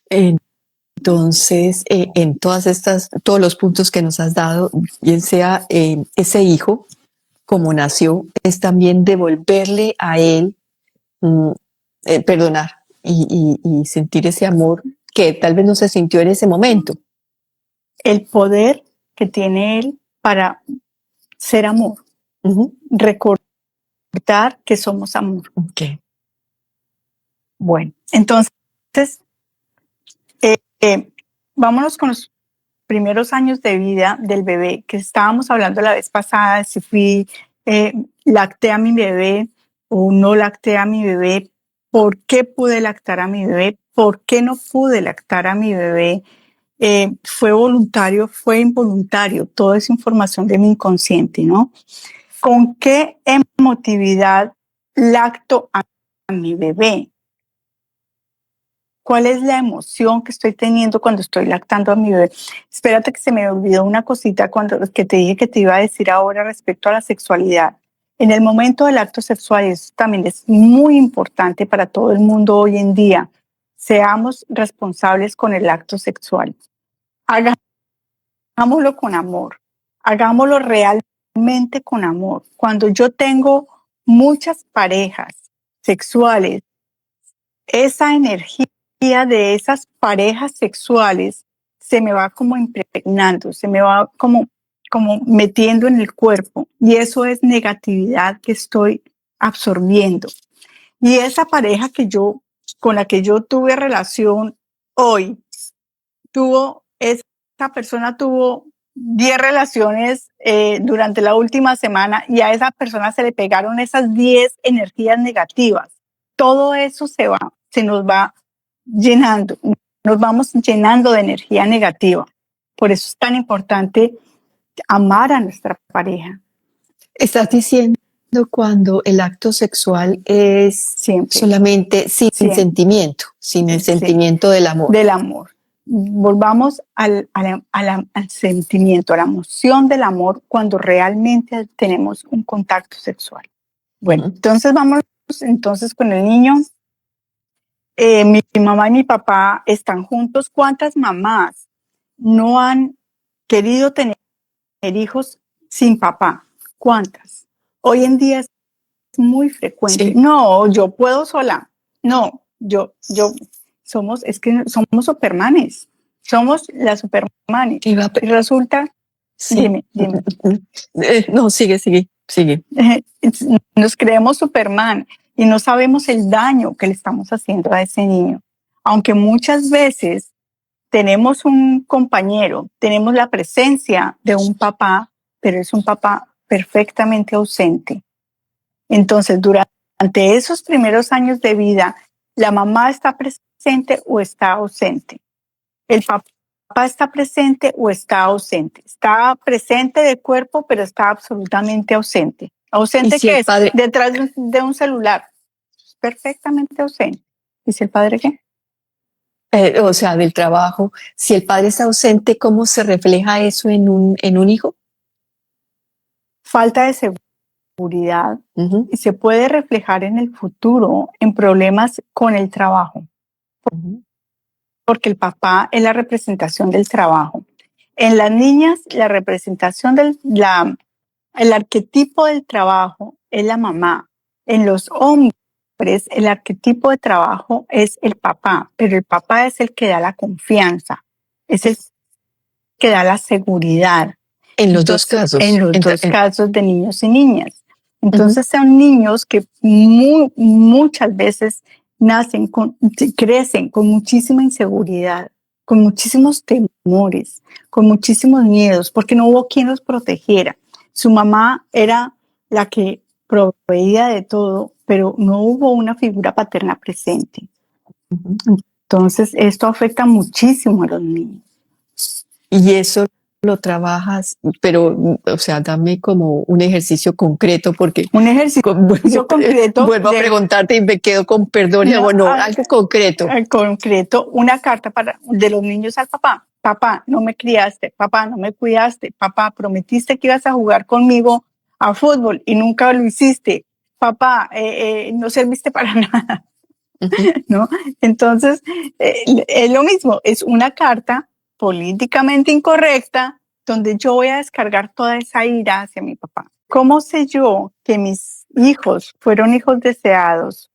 Entonces, en todos los puntos que nos has dado, bien sea ese hijo, como nació, es también devolverle a él, perdonar y sentir ese amor que tal vez no se sintió en ese momento. El poder que tiene él para ser amor. Recordar que somos amor. Okay. Bueno, entonces, vámonos con los primeros años de vida del bebé, que estábamos hablando la vez pasada, si lacté a mi bebé o no lacté a mi bebé, por qué pude lactar a mi bebé, por qué no pude lactar a mi bebé, fue voluntario, fue involuntario, toda esa información de mi inconsciente, ¿no? ¿Con qué emotividad lacto a mi bebé? ¿Cuál es la emoción que estoy teniendo cuando estoy lactando a mi bebé? Espérate, que se me olvidó una cosita que te dije que te iba a decir ahora respecto a la sexualidad. En el momento del acto sexual, eso también es muy importante para todo el mundo hoy en día. Seamos responsables con el acto sexual. Hagámoslo con amor. Hagámoslo realmente con amor. Cuando yo tengo muchas parejas sexuales, esa energía de esas parejas sexuales se me va como impregnando, se me va como metiendo en el cuerpo, y eso es negatividad que estoy absorbiendo. Y esa pareja con la que yo tuve relación hoy, esa persona tuvo 10 relaciones durante la última semana y a esa persona se le pegaron esas 10 energías negativas. Todo eso se nos va llenando, nos vamos llenando de energía negativa. Por eso es tan importante amar a nuestra pareja. Estás diciendo cuando el acto sexual es Siempre. solamente sin sentimiento, sin el sentimiento del amor. Del amor. Volvamos al sentimiento, a la emoción del amor cuando realmente tenemos un contacto sexual. Bueno, entonces vamos con el niño. Mi mamá y mi papá están juntos. ¿Cuántas mamás no han querido tener hijos sin papá? ¿Cuántas? Hoy en día es muy frecuente. Sí. No, yo puedo sola. No, somos supermanes. Somos las supermanes. Y resulta, sí. dime. No, sigue. Nos creemos Superman y no sabemos el daño que le estamos haciendo a ese niño. Aunque muchas veces tenemos un compañero, tenemos la presencia de un papá, pero es un papá perfectamente ausente. Entonces, durante esos primeros años de vida, la mamá está presente o está ausente. El papá está presente o está ausente. Está presente de cuerpo, pero está absolutamente ausente. ¿Ausente si qué es? Padre... Detrás de un celular. Perfectamente ausente. ¿Y si el padre qué? O sea, del trabajo. Si el padre está ausente, ¿cómo se refleja eso en un hijo? Falta de seguridad. Y se puede reflejar en el futuro en problemas con el trabajo. Porque el papá es la representación del trabajo. En las niñas, la representación el arquetipo del trabajo es la mamá. En los hombres, el arquetipo de trabajo es el papá, pero el papá es el que da la confianza, es el que da la seguridad. En los dos casos. En los dos casos de niños y niñas. Entonces son niños que muchas veces crecen con muchísima inseguridad, con muchísimos temores, con muchísimos miedos, porque no hubo quien los protegiera. Su mamá era la que proveía de todo, pero no hubo una figura paterna presente. Entonces, esto afecta muchísimo a los niños. Y eso lo trabajas, pero, o sea, dame como un ejercicio concreto, porque... Un ejercicio concreto. Vuelvo a preguntarte y me quedo con perdón. Algo concreto. Concreto, una carta de los niños al papá. Papá, no me criaste. Papá, no me cuidaste. Papá, prometiste que ibas a jugar conmigo a fútbol y nunca lo hiciste. Papá, no serviste para nada. ¿No? Entonces, es lo mismo, es una carta políticamente incorrecta donde yo voy a descargar toda esa ira hacia mi papá. ¿Cómo sé yo que mis hijos fueron hijos deseados?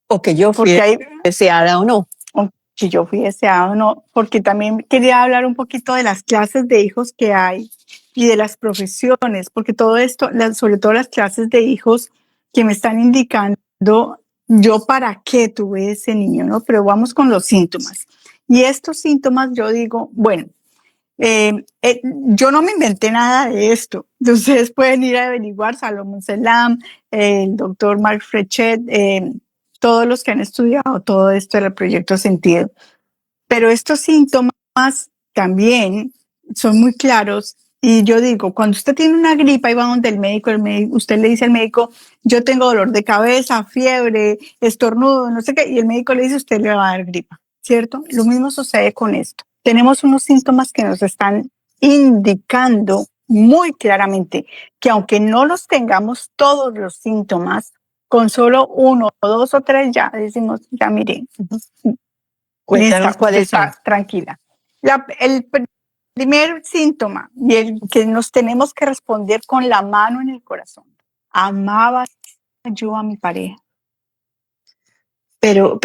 O que yo fui deseada o no. O que yo fui deseada o no, porque también quería hablar un poquito de las clases de hijos que hay y de las profesiones, porque todo esto, sobre todo las clases de hijos que me están indicando yo para qué tuve ese niño, ¿no? Pero vamos con los síntomas. Y estos síntomas yo digo, bueno, yo no me inventé nada de esto. Ustedes pueden ir a averiguar, Salomón Selam, el doctor Mark Frechet, todos los que han estudiado todo esto del proyecto Sentido. Pero estos síntomas también son muy claros. Y yo digo, cuando usted tiene una gripa y va donde el médico, usted le dice al médico, yo tengo dolor de cabeza, fiebre, estornudo, no sé qué, y el médico le dice, usted le va a dar gripa, ¿cierto? Lo mismo sucede con esto. Tenemos unos síntomas que nos están indicando muy claramente que aunque no los tengamos todos los síntomas, con solo 1, 2 o 3 ya decimos, ya mire, Cuéntanos cuáles son. Tranquila. El primer síntoma y el que nos tenemos que responder con la mano en el corazón. ¿Amaba yo a mi pareja? Pero,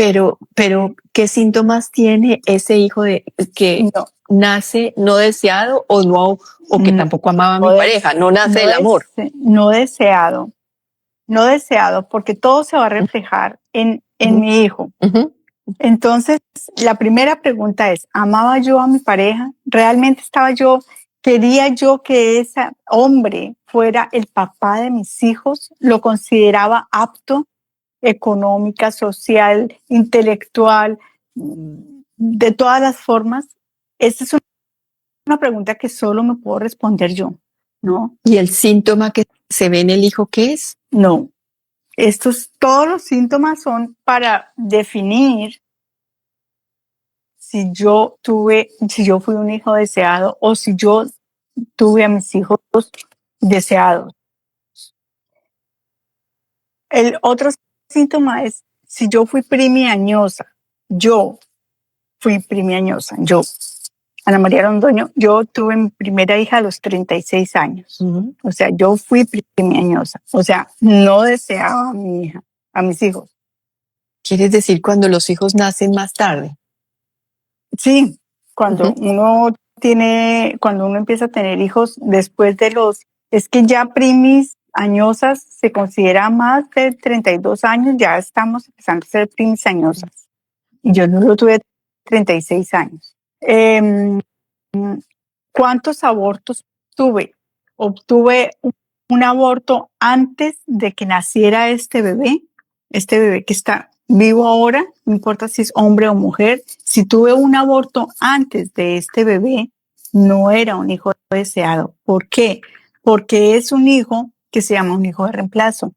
¿qué síntomas tiene ese hijo que nace no deseado o que tampoco amaba a mi pareja? No nace el amor. No deseado, porque todo se va a reflejar en mi hijo. Entonces, la primera pregunta es, ¿amaba yo a mi pareja? ¿Realmente quería yo que ese hombre fuera el papá de mis hijos? ¿Lo consideraba apto económica, social, intelectual, de todas las formas? Esa es una pregunta que solo me puedo responder yo, ¿no? ¿Y el síntoma que se ve en el hijo qué es? No. Todos los síntomas son para definir si yo fui un hijo deseado o si yo tuve a mis hijos deseados. El otro síntoma es si yo fui primiañosa. Yo fui primiañosa. Ana María Londoño, yo tuve mi primera hija a los 36 años. O sea, yo fui primiañosa. O sea, no deseaba a mi hija, a mis hijos. ¿Quieres decir cuando los hijos nacen más tarde? Sí, cuando uno empieza a tener hijos después es que ya primis añosas se considera más de 32 años, ya estamos empezando a ser primis añosas. Y yo no lo tuve 36 años. ¿Cuántos abortos tuve? Obtuve un aborto antes de que naciera este bebé que está vivo ahora, no importa si es hombre o mujer. Si tuve un aborto antes de este bebé, no era un hijo deseado. ¿Por qué? Porque es un hijo que se llama un hijo de reemplazo.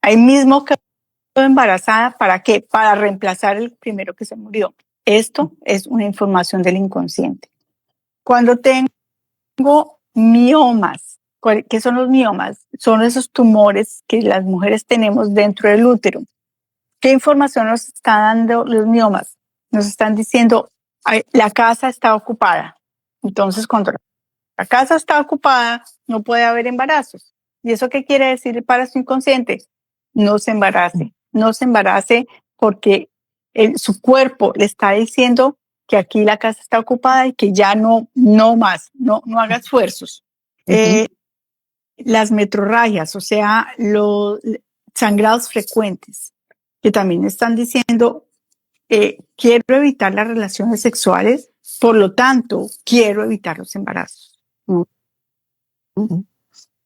Ahí mismo quedó embarazada, ¿para qué? Para reemplazar el primero que se murió. Esto es una información del inconsciente. Cuando tengo miomas, ¿qué son los miomas? Son esos tumores que las mujeres tenemos dentro del útero. ¿Qué información nos están dando los miomas? Nos están diciendo, la casa está ocupada. Entonces, cuando la casa está ocupada, no puede haber embarazos. ¿Y eso qué quiere decir para su inconsciente? No se embarace. No se embarace porque su cuerpo le está diciendo que aquí la casa está ocupada y que ya no más, no haga esfuerzos. Las metrorragias, o sea, los sangrados frecuentes, que también están diciendo, quiero evitar las relaciones sexuales, por lo tanto, quiero evitar los embarazos.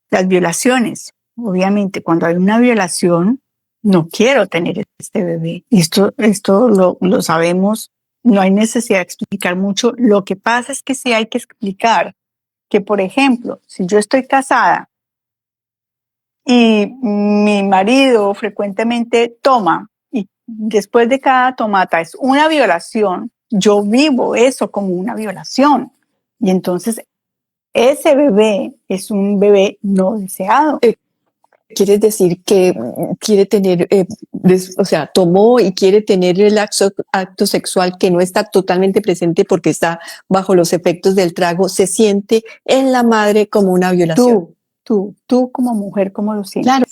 Las violaciones, obviamente, cuando hay una violación, no quiero tener este bebé. Esto lo sabemos, no hay necesidad de explicar mucho. Lo que pasa es que sí hay que explicar que, por ejemplo, si yo estoy casada y mi marido frecuentemente toma y después de cada tomata es una violación, yo vivo eso como una violación. Y entonces ese bebé es un bebé no deseado. ¿Quieres decir que quiere tener, o sea, tomó y quiere tener el acto sexual que no está totalmente presente porque está bajo los efectos del trago? ¿Se siente en la madre como una violación? Tú como mujer, ¿cómo lo sientes? Claro.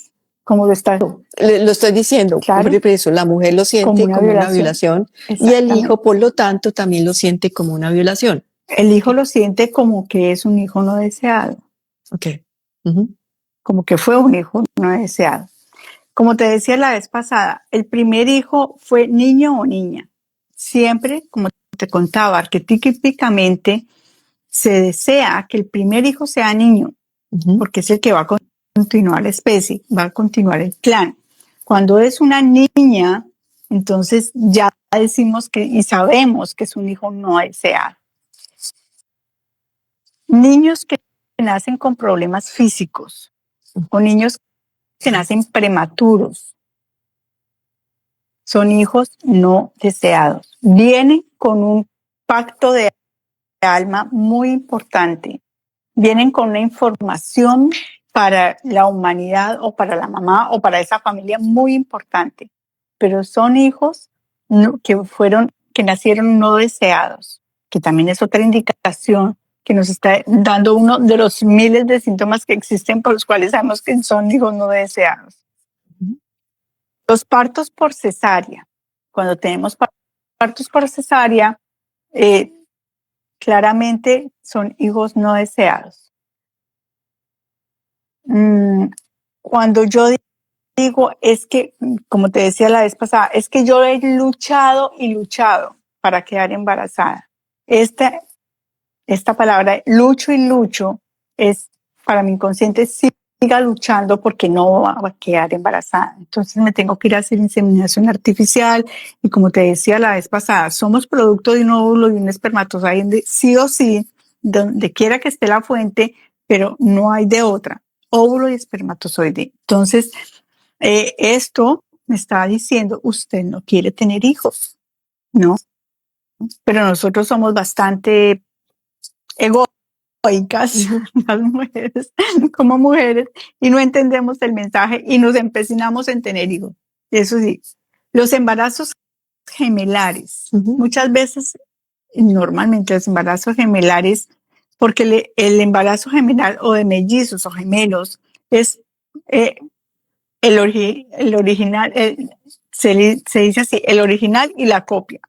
¿Cómo lo estás? Lo estoy diciendo. Claro. Por eso la mujer lo siente como una violación y el hijo, por lo tanto, también lo siente como una violación. El hijo lo siente como que es un hijo no deseado. Ok. Como que fue un hijo no deseado. Como te decía la vez pasada, el primer hijo fue niño o niña. Siempre, como te contaba, arquetípicamente se desea que el primer hijo sea niño, porque es el que va a continuar la especie, va a continuar el clan. Cuando es una niña, entonces ya decimos y sabemos que es un hijo no deseado. Niños que nacen con problemas físicos o niños que nacen prematuros son hijos no deseados. Vienen con un pacto de alma muy importante. Vienen con una información para la humanidad o para la mamá o para esa familia muy importante. Pero son hijos que nacieron no deseados, que también es otra indicación que nos está dando uno de los miles de síntomas que existen por los cuales sabemos que son hijos no deseados. Los partos por cesárea. Cuando tenemos partos por cesárea, claramente son hijos no deseados. Cuando yo digo es que, como te decía la vez pasada, es que yo he luchado y luchado para quedar embarazada. Esta palabra, lucho y lucho, es para mi inconsciente, siga luchando porque no va a quedar embarazada. Entonces me tengo que ir a hacer inseminación artificial y como te decía la vez pasada, somos producto de un óvulo y un espermatozoide, sí o sí, donde quiera que esté la fuente, pero no hay de otra, óvulo y espermatozoide. Entonces, esto me está diciendo, usted no quiere tener hijos, ¿no? Pero nosotros somos bastante egoicas, las mujeres, como mujeres, y no entendemos el mensaje y nos empecinamos en tener hijos. Eso sí, los embarazos gemelares, muchas veces, normalmente los embarazos gemelares, porque el embarazo gemelar o de mellizos o gemelos es el original, se dice así, el original y la copia.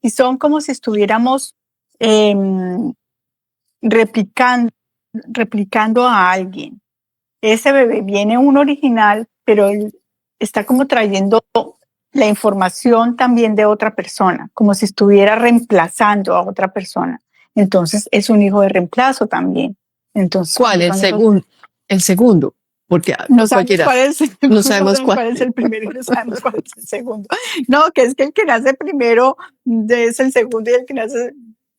Y son como si estuviéramos replicando a alguien. Ese bebé viene un original, pero él está como trayendo la información también de otra persona, como si estuviera reemplazando a otra persona. Entonces es un hijo de reemplazo también. Entonces, ¿cuál? El segundo. Porque no sabemos cuál es el segundo, no sabemos cuál es el primero, no sabemos cuál es el segundo. No, que es que el que nace primero es el segundo y el que nace,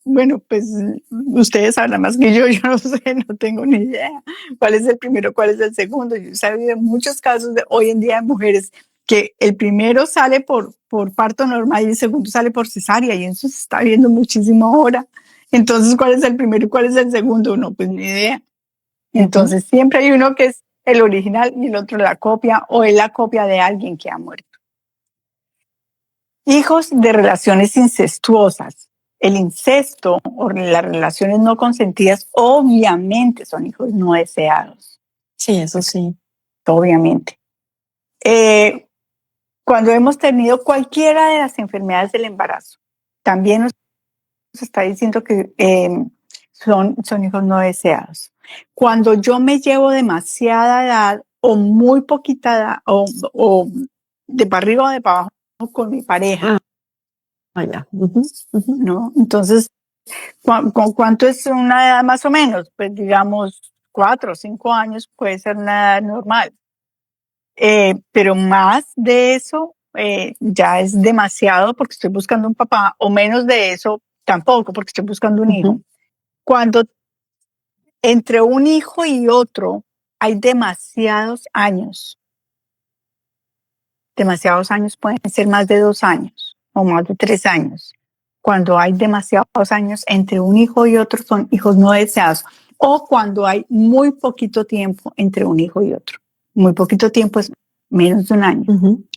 bueno, pues ustedes sabrán más que yo no sé, no tengo ni idea cuál es el primero, cuál es el segundo. Yo he sabido de muchos casos de hoy en día de mujeres que el primero sale por parto normal y el segundo sale por cesárea, y eso se está viendo muchísimo ahora. Entonces, ¿cuál es el primero y cuál es el segundo? No, pues ni idea. Entonces, siempre hay uno que es el original y el otro la copia, o es la copia de alguien que ha muerto. Hijos de relaciones incestuosas. El incesto o las relaciones no consentidas obviamente son hijos no deseados. Sí, eso sí. Obviamente. Cuando hemos tenido cualquiera de las enfermedades del embarazo, también nos está diciendo que son hijos no deseados. Cuando yo me llevo demasiada edad o muy poquita edad o de para arriba o de para abajo con mi pareja, ¿no? Entonces, ¿cuánto es una edad más o menos? Pues digamos 4 o 5 años puede ser una edad normal. Pero más de eso ya es demasiado porque estoy buscando un papá, o menos de eso tampoco porque estoy buscando un hijo. Cuando entre un hijo y otro hay demasiados años pueden ser más de 2 años o más de 3 años. Cuando hay demasiados años entre un hijo y otro son hijos no deseados, o cuando hay muy poquito tiempo entre un hijo y otro. Muy poquito tiempo es menos de un año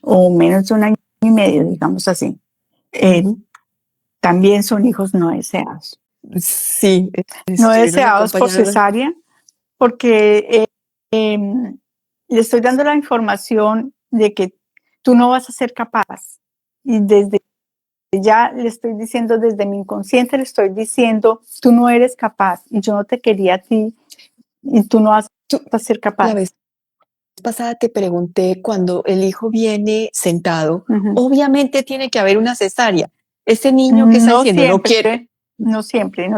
o menos de un año y medio, digamos así. También son hijos no deseados. Sí. No deseados por cesárea, porque le estoy dando la información de que tú no vas a ser capaz. Y desde ya le estoy diciendo, desde mi inconsciente le estoy diciendo, tú no eres capaz y yo no te quería a ti y tú no vas a ser capaz. La vez pasada te pregunté, cuando el hijo viene sentado, obviamente tiene que haber una cesárea. Ese niño que está diciendo no quiere. No siempre,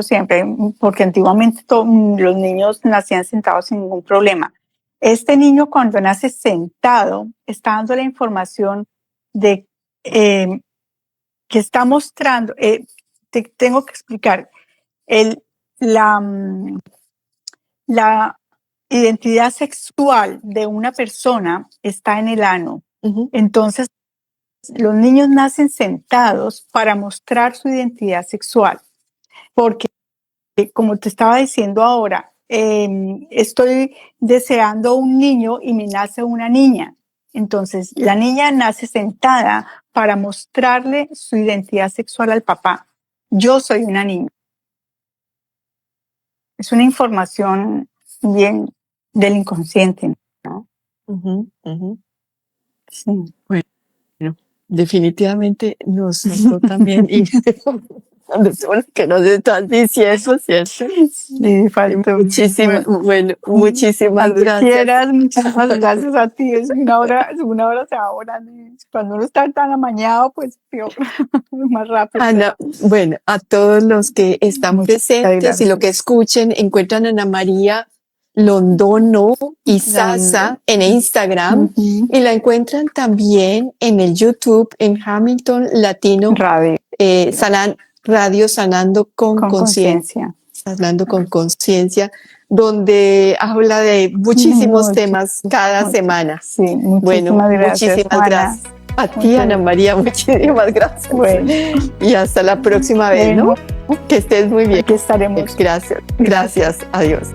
porque antiguamente los niños nacían sentados sin ningún problema. Este niño, cuando nace sentado, está dando la información de que está mostrando. Te tengo que explicar. La identidad sexual de una persona está en el ano. Entonces, los niños nacen sentados para mostrar su identidad sexual. Porque, como te estaba diciendo ahora, estoy deseando un niño y me nace una niña. Entonces, la niña nace sentada para mostrarle su identidad sexual al papá. Yo soy una niña. Es una información bien del inconsciente, ¿no? Sí. Bueno, definitivamente nos notó también. Y de todo lo que nos estás diciendo, ¿cierto? Sí, faltó. Muchísimas, bueno, muchísimas Cuando gracias. quieras, muchísimas gracias a ti. Es una hora se va volando. Cuando uno está tan amañado, pues peor, más rápido. Ana, bueno, a todos los que están Muchas presentes gracias. y lo que escuchen, encuentran a Ana María Londoño y Sasa en Instagram Ujú. y la encuentran también en el YouTube en Hamilton Latino Radio Radio Sanando con con Conciencia. conciencia. Sanando con Conciencia, donde habla de muchísimos temas cada semana. Sí, muchísimas Bueno, gracias, muchísimas Juana. gracias. A ti, Muchas Ana María, muchísimas gracias. Bueno, Y hasta la próxima vez, ¿no? Que estés muy bien. aquí estaremos. Gracias, gracias, adiós.